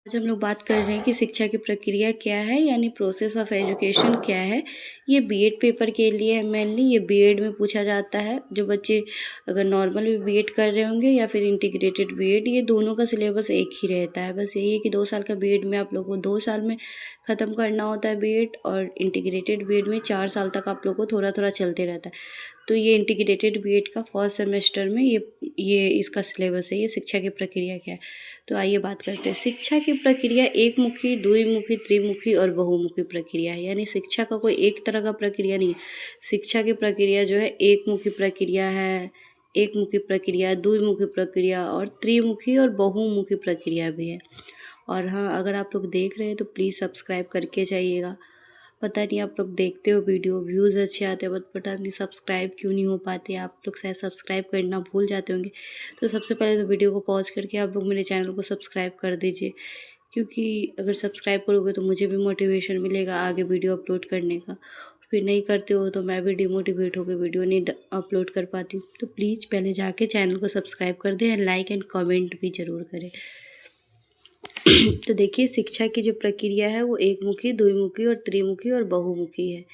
आज हम लोग बात कर रहे हैं कि शिक्षा की प्रक्रिया क्या है, यानी प्रोसेस ऑफ एजुकेशन क्या है। ये बीएड पेपर के लिए है मेनली। ये बीएड में पूछा जाता है। जो बच्चे अगर नॉर्मल भी बीएड कर रहे होंगे या फिर इंटीग्रेटेड बीएड, ये दोनों का सिलेबस एक ही रहता है। बस यही है कि 2 साल का बीएड में आप लोग को 2 साल में ख़त्म करना होता है बीएड, और इंटीग्रेटेड बीएड में 4 साल तक आप लोग को थोड़ा थोड़ा चलते रहता है। तो ये इंटीग्रेटेड बीएड का फर्स्ट सेमेस्टर में ये इसका सिलेबस है। ये शिक्षा की प्रक्रिया क्या है, तो आइए बात करते हैं। शिक्षा की प्रक्रिया एकमुखी, द्विमुखी, त्रिमुखी और बहुमुखी प्रक्रिया है। यानी शिक्षा का कोई एक तरह का प्रक्रिया नहीं है। शिक्षा की प्रक्रिया जो है एकमुखी प्रक्रिया है, एकमुखी प्रक्रिया, द्विमुखी प्रक्रिया और त्रिमुखी और बहुमुखी प्रक्रिया भी है। और हाँ, अगर आप लोग देख रहे हैं तो प्लीज़ सब्सक्राइब करके जाइएगा। पता नहीं आप लोग देखते हो वीडियो, व्यूज़ अच्छे आते हैं, बट पता नहीं सब्सक्राइब क्यों नहीं हो पाते। आप लोग शायद सब्सक्राइब करना भूल जाते होंगे। तो सबसे पहले तो वीडियो को पॉज करके आप लोग मेरे चैनल को सब्सक्राइब कर दीजिए, क्योंकि अगर सब्सक्राइब करोगे तो मुझे भी मोटिवेशन मिलेगा आगे वीडियो अपलोड करने का। फिर नहीं करते हो तो मैं भी डिमोटिवेट होकर वीडियो नहीं अपलोड कर पाती हूँ। तो प्लीज़ पहले जाके चैनल को सब्सक्राइब कर दें, लाइक एंड कमेंट भी ज़रूर करें। तो देखिए, शिक्षा की जो प्रक्रिया है वो एकमुखी, द्विमुखी और त्रिमुखी और बहुमुखी है।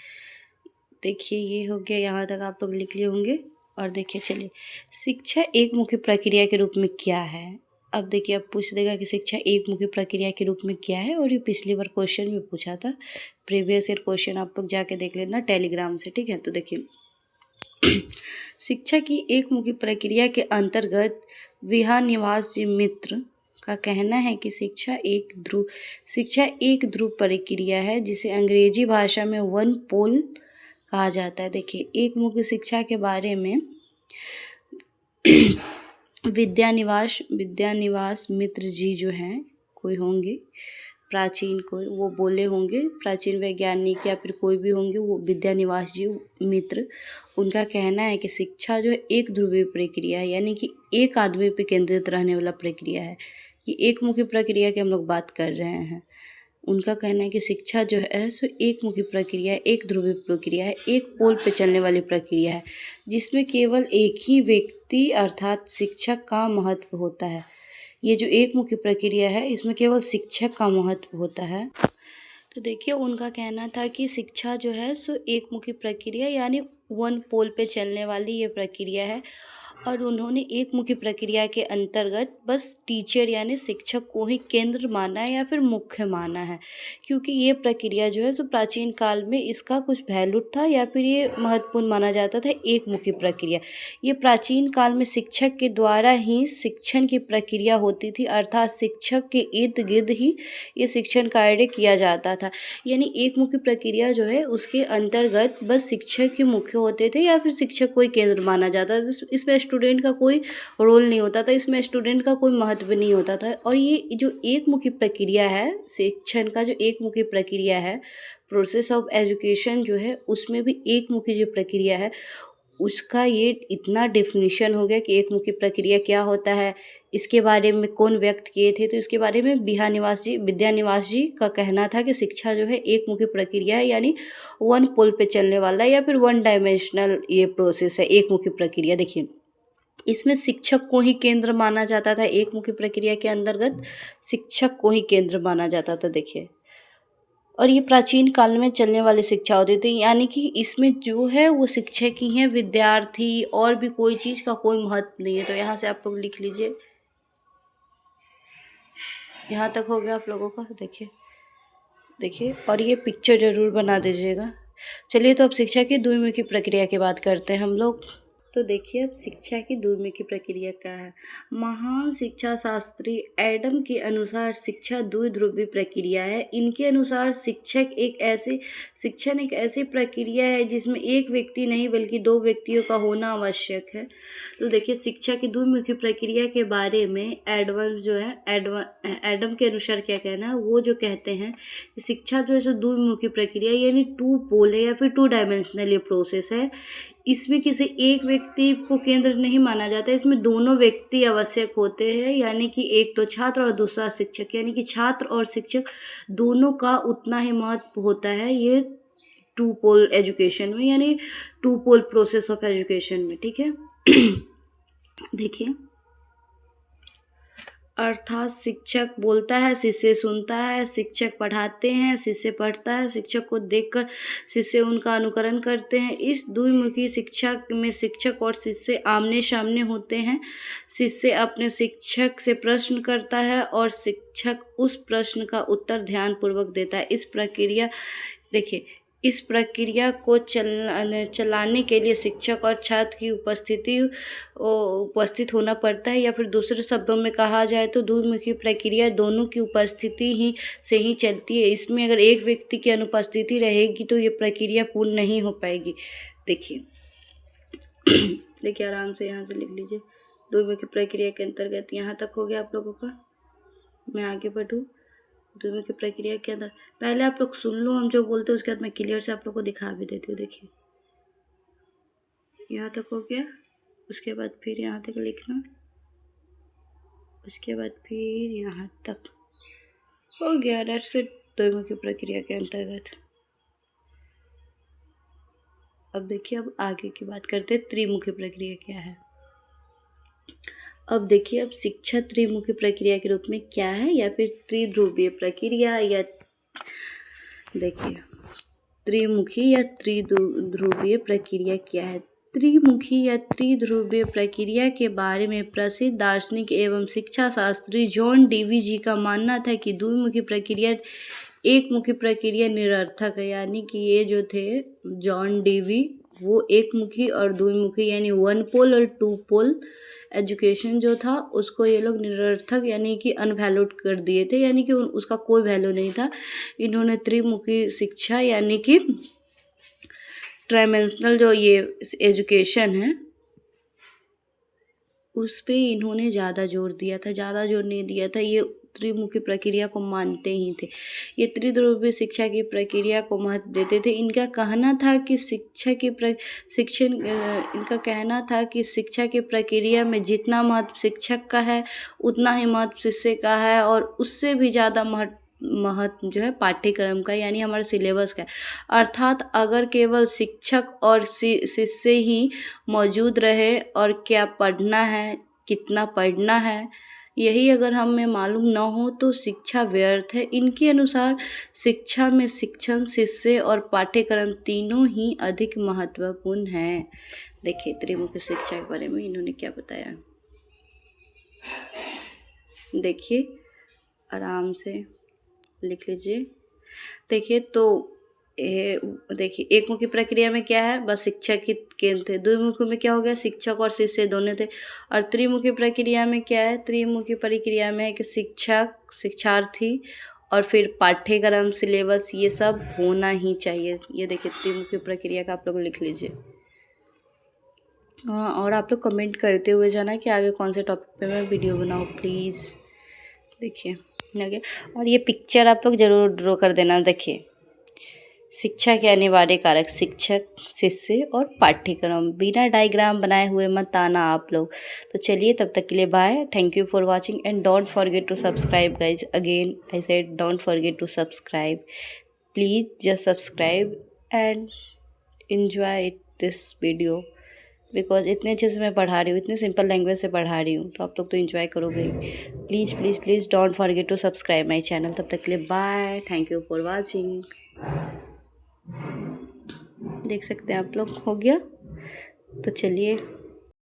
देखिए, ये हो गया, यहाँ तक आप लोग लिख लिए होंगे। और देखिए, चलिए, शिक्षा एकमुखी प्रक्रिया के रूप में क्या है। अब देखिए, अब पूछ देगा कि शिक्षा एकमुखी प्रक्रिया के रूप में क्या है, और ये पिछली बार क्वेश्चन भी पूछा था। प्रीवियस ईयर क्वेश्चन आप लोग जाके देख लेना टेलीग्राम से, ठीक है। तो देखिए, शिक्षा की एकमुखी प्रक्रिया के अंतर्गत विहानिवास जी मित्र का कहना है कि शिक्षा एक ध्रुव प्रक्रिया है, जिसे अंग्रेजी भाषा में वन पोल कहा जाता है। देखिए, एकमुखी शिक्षा के बारे में विद्यानिवास मित्र जी जो हैं, कोई होंगे प्राचीन, कोई वो बोले होंगे, प्राचीन वैज्ञानिक या फिर कोई भी होंगे, वो विद्यानिवास जी मित्र, उनका कहना है कि शिक्षा जो है एक ध्रुवीय प्रक्रिया है, यानी कि एक आदमी पे केंद्रित रहने वाला प्रक्रिया है। ये एकमुखी प्रक्रिया की हम लोग बात कर रहे हैं। उनका कहना है कि शिक्षा जो है सो एकमुखी प्रक्रिया, एक ध्रुवीय प्रक्रिया है, एक पोल पे चलने वाली प्रक्रिया है, जिसमें केवल एक ही व्यक्ति अर्थात शिक्षक का महत्व होता है। ये जो एकमुखी प्रक्रिया है, इसमें केवल शिक्षक का महत्व होता है। तो देखिए, उनका कहना था कि शिक्षा जो है सो एकमुखी प्रक्रिया, यानी वन पोल पे चलने वाली ये प्रक्रिया है। और उन्होंने एकमुखी प्रक्रिया के अंतर्गत बस टीचर यानी शिक्षक को ही केंद्र माना है या फिर मुख्य माना है, क्योंकि ये प्रक्रिया जो है सो प्राचीन काल में इसका कुछ वैल्यू था या फिर ये महत्वपूर्ण माना जाता था। एकमुखी प्रक्रिया, ये प्राचीन काल में शिक्षक के द्वारा ही शिक्षण की प्रक्रिया होती थी, अर्थात शिक्षक के इर्द गिर्द ही ये शिक्षण कार्य किया जाता था। यानी एकमुखी प्रक्रिया जो है उसके अंतर्गत बस शिक्षक ही मुख्य होते थे या फिर शिक्षक को ही केंद्र माना जाता था। इसमें स्टूडेंट का कोई रोल नहीं होता था, इसमें स्टूडेंट का कोई महत्व नहीं होता था। और ये जो एकमुखी प्रक्रिया है, शिक्षण का जो एकमुखी प्रक्रिया है, प्रोसेस ऑफ एजुकेशन जो है, उसमें भी एकमुखी जो प्रक्रिया है उसका ये इतना डेफिनेशन हो गया कि एकमुखी प्रक्रिया क्या होता है, इसके बारे में कौन व्यक्त किए थे। तो इसके बारे में विद्यानिवास जी का कहना था कि शिक्षा जो है एकमुखी प्रक्रिया है, यानी वन पोल पे चलने वाला या फिर वन डायमेंशनल ये प्रोसेस है, एकमुखी प्रक्रिया। देखिए, इसमें शिक्षक को ही केंद्र माना जाता था। एकमुखी प्रक्रिया के अंतर्गत शिक्षक को ही केंद्र माना जाता था। देखिए, और ये प्राचीन काल में चलने वाली शिक्षा होती थी, यानी कि इसमें जो है वो शिक्षक ही हैं, विद्यार्थी और भी कोई चीज़ का कोई महत्व नहीं है। तो यहाँ से आप लोग लिख लीजिए, यहाँ तक हो गया आप लोगों का। देखिए, और ये पिक्चर ज़रूर बना दीजिएगा। चलिए, तो अब शिक्षा की द्विमुखी प्रक्रिया की बात करते हैं हम लोग। तो देखिए, अब शिक्षा की द्विमुखी प्रक्रिया क्या है। महान शिक्षा शास्त्री एडम के अनुसार शिक्षा द्विध्रुवीय प्रक्रिया है। इनके अनुसार शिक्षण एक ऐसी प्रक्रिया है जिसमें एक व्यक्ति नहीं बल्कि 2 व्यक्तियों का होना आवश्यक है। तो देखिए, शिक्षा की द्विमुखी प्रक्रिया के बारे में एडम के अनुसार क्या कहना है, वो जो कहते हैं कि शिक्षा जो है सो द्विमुखी प्रक्रिया यानी 2 पोल है या फिर 2 डायमेंशनल ये प्रोसेस है। इसमें किसी एक व्यक्ति को केंद्र नहीं माना जाता, इसमें दोनों व्यक्ति आवश्यक होते हैं, यानी कि एक तो छात्र और दूसरा शिक्षक, यानी कि छात्र और शिक्षक दोनों का उतना ही महत्व होता है ये 2 पोल एजुकेशन में, यानी 2 पोल प्रोसेस ऑफ एजुकेशन में, ठीक है। देखिए, अर्थात शिक्षक बोलता है, शिष्य सुनता है, शिक्षक पढ़ाते हैं, शिष्य पढ़ता है, शिक्षक को देखकर शिष्य उनका अनुकरण करते हैं। इस द्विमुखी शिक्षा में शिक्षक और शिष्य आमने सामने होते हैं। शिष्य अपने शिक्षक से प्रश्न करता है और शिक्षक उस प्रश्न का उत्तर ध्यानपूर्वक देता है। इस प्रक्रिया को चलाने के लिए शिक्षक और छात्र की उपस्थित होना पड़ता है, या फिर दूसरे शब्दों में कहा जाए तो द्विमुखी प्रक्रिया दोनों की उपस्थिति से ही चलती है। इसमें अगर एक व्यक्ति की अनुपस्थिति रहेगी तो ये प्रक्रिया पूर्ण नहीं हो पाएगी। देखिए आराम से यहाँ से लिख लीजिए। द्विमुखी प्रक्रिया के अंतर्गत यहाँ तक हो गया आप लोगों का। मैं आगे बढ़ूँ। द्विमुखी प्रक्रिया के अंदर पहले आप लोग सुन लो हम जो बोलते हैं, उसके बाद मैं क्लियर से आप लोग को दिखा भी देती हूँ। देखिए यहाँ तक हो गया, उसके बाद फिर यहाँ तक लिखना, उसके बाद फिर यहाँ तक हो गया। डेट्स इट, द्विमुखी प्रक्रिया के अंतर्गत। अब देखिए, अब आगे की बात करते हैं त्रिमुखी प्रक्रिया क्या है। अब देखिए, अब शिक्षा त्रिमुखी प्रक्रिया के रूप में क्या है, या फिर त्रिध्रुवीय प्रक्रिया, या देखिए त्रिमुखी या त्रिध्रुवीय प्रक्रिया क्या है। त्रिमुखी या त्रिध्रुवीय प्रक्रिया के बारे में प्रसिद्ध दार्शनिक एवं शिक्षा शास्त्री जॉन डेवी जी का मानना था कि द्विमुखी प्रक्रिया एक मुखी प्रक्रिया निरर्थक है। यानी कि ये जो थे जॉन डेवी, वो एक मुखी और द्विमुखी यानी वन पोल और टू पोल एजुकेशन जो था उसको ये लोग निरर्थक यानी कि अनवैल्यूड कर दिए थे, यानी कि उसका कोई वैल्यू नहीं था। इन्होंने त्रिमुखी शिक्षा यानी कि ट्राइमेंशनल जो ये एजुकेशन है उस पे इन्होंने ज़्यादा जोर दिया था, ज़्यादा जोर नहीं दिया था। ये त्रिमुखी प्रक्रिया को मानते ही थे, ये त्रिध्रुवीय शिक्षा की प्रक्रिया को महत्व देते थे। इनका कहना था कि शिक्षा की प्रक्रिया में जितना महत्व शिक्षक का है उतना ही महत्व शिष्य का है, और उससे भी ज़्यादा महत्व जो है पाठ्यक्रम का यानी हमारे सिलेबस का है। अर्थात अगर केवल शिक्षक और शिष्य ही मौजूद रहे और क्या पढ़ना है, कितना पढ़ना है, यही अगर हमें मालूम न हो तो शिक्षा व्यर्थ है। इनके अनुसार शिक्षा में शिक्षण, शिष्य और पाठ्यक्रम तीनों ही अधिक महत्वपूर्ण हैं। देखिए त्रिमुखी शिक्षा के बारे में इन्होंने क्या बताया, देखिए आराम से लिख लीजिए। देखिए तो देखिए एक मुखी प्रक्रिया में क्या है, बस शिक्षक ही केंद्र थे। द्विमुखी में क्या हो गया, शिक्षक और शिष्य दोनों थे। और त्रिमुखी प्रक्रिया में क्या है, त्रिमुखी प्रक्रिया में है कि शिक्षक, शिक्षार्थी और फिर पाठ्यक्रम, सिलेबस, ये सब होना ही चाहिए। ये देखिए त्रिमुखी प्रक्रिया का आप लोग लिख लीजिए। हाँ, और आप लोग कमेंट करते हुए जाना कि आगे कौन से टॉपिक पे मैं वीडियो बनाऊँ प्लीज़। देखिए ओके, और ये पिक्चर आप लोग ज़रूर ड्रॉ कर देना। देखिए शिक्षा के अनिवार्य कारक शिक्षक, शिष्य और पाठ्यक्रम, बिना डायग्राम बनाए हुए मत आना आप लोग। तो चलिए तब तक के लिए bye, thank you for watching and don't forget to subscribe guys. Again I said don't forget to subscribe, please just subscribe and enjoy this video, because इतने अच्छे से मैं पढ़ा रही हूँ, इतने सिंपल लैंग्वेज से पढ़ा रही हूँ, तो आप लोग तो एंजॉय करोगे। Please please please don't forget to subscribe my channel. तब तक के लिए bye, thank you for watching. देख सकते हैं आप लोग, हो गया। तो चलिए